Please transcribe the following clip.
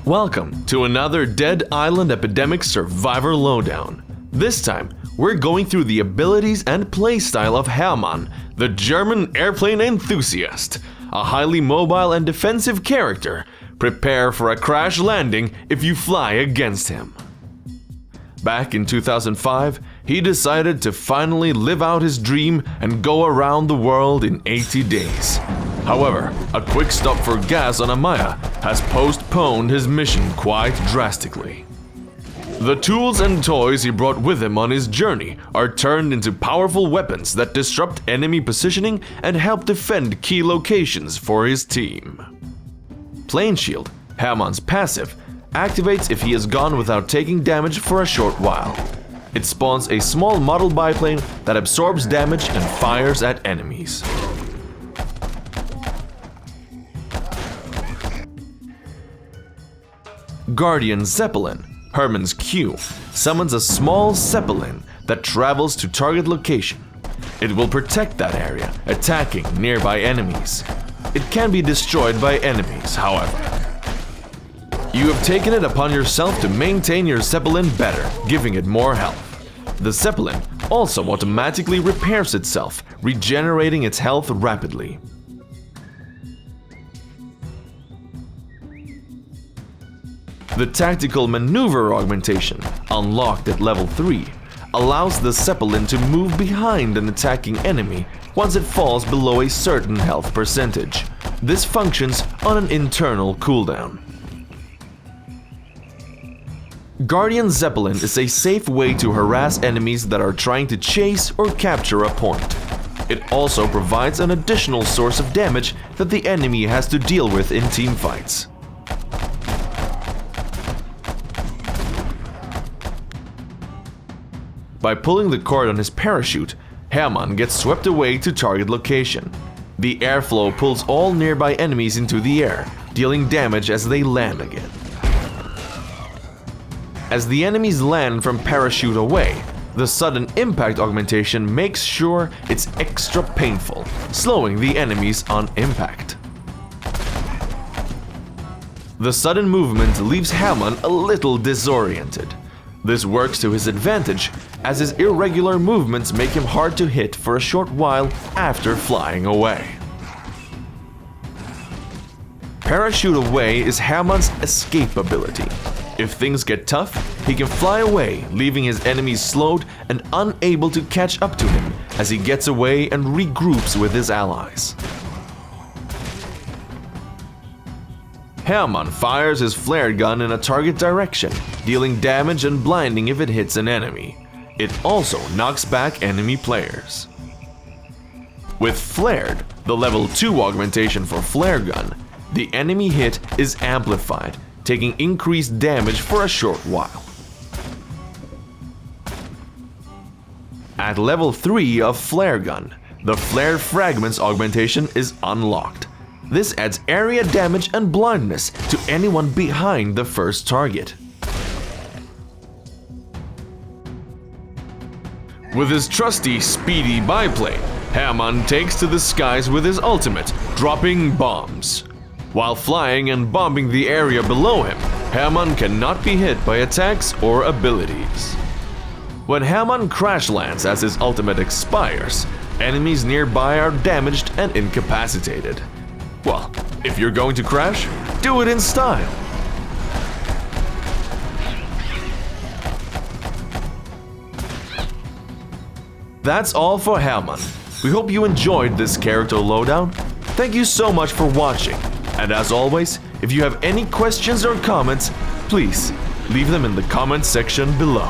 Welcome to another Dead Island Epidemic Survivor Lowdown. This time, we're going through the abilities and playstyle of Hermann, the German airplane enthusiast, a highly mobile and defensive character. Prepare for a crash landing if you fly against him. Back in 2005, he decided to finally live out his dream and go around the world in 80 days. However, a quick stop for gas on Amaya has postponed his mission quite drastically. The tools and toys he brought with him on his journey are turned into powerful weapons that disrupt enemy positioning and help defend key locations for his team. Plane Shield, Hermann's passive, activates if he is gone without taking damage for a short while. It spawns a small model biplane that absorbs damage and fires at enemies. Guardian Zeppelin, Hermann's Q, summons a small Zeppelin that travels to target location. It will protect that area, attacking nearby enemies. It can be destroyed by enemies, however. You have taken it upon yourself to maintain your Zeppelin better, giving it more health. The Zeppelin also automatically repairs itself, regenerating its health rapidly. The Tactical Maneuver augmentation, unlocked at level 3, allows the Zeppelin to move behind an attacking enemy once it falls below a certain health percentage. This functions on an internal cooldown. Guardian Zeppelin is a safe way to harass enemies that are trying to chase or capture a point. It also provides an additional source of damage that the enemy has to deal with in teamfights. By pulling the cord on his parachute, Hermann gets swept away to target location. The airflow pulls all nearby enemies into the air, dealing damage as they land again. As the enemies land from parachute away, the sudden impact augmentation makes sure it's extra painful, slowing the enemies on impact. The sudden movement leaves Hermann a little disoriented. This works to his advantage, as his irregular movements make him hard to hit for a short while after flying away. Parachute Away is Hermann's escape ability. If things get tough, he can fly away, leaving his enemies slowed and unable to catch up to him as he gets away and regroups with his allies. Hermann fires his flare gun in a target direction, dealing damage and blinding if it hits an enemy. It also knocks back enemy players. With Flared, the level 2 augmentation for flare gun, the enemy hit is amplified, taking increased damage for a short while. At level 3 of flare gun, the Flared Fragments augmentation is unlocked. This adds area damage and blindness to anyone behind the first target. With his trusty speedy biplane, Hermann takes to the skies with his ultimate, dropping bombs. While flying and bombing the area below him, Hermann cannot be hit by attacks or abilities. When Hermann crash lands as his ultimate expires, enemies nearby are damaged and incapacitated. Well, if you're going to crash, do it in style. That's all for Hermann. We hope you enjoyed this character lowdown. Thank you so much for watching. And as always, if you have any questions or comments, please leave them in the comments section below.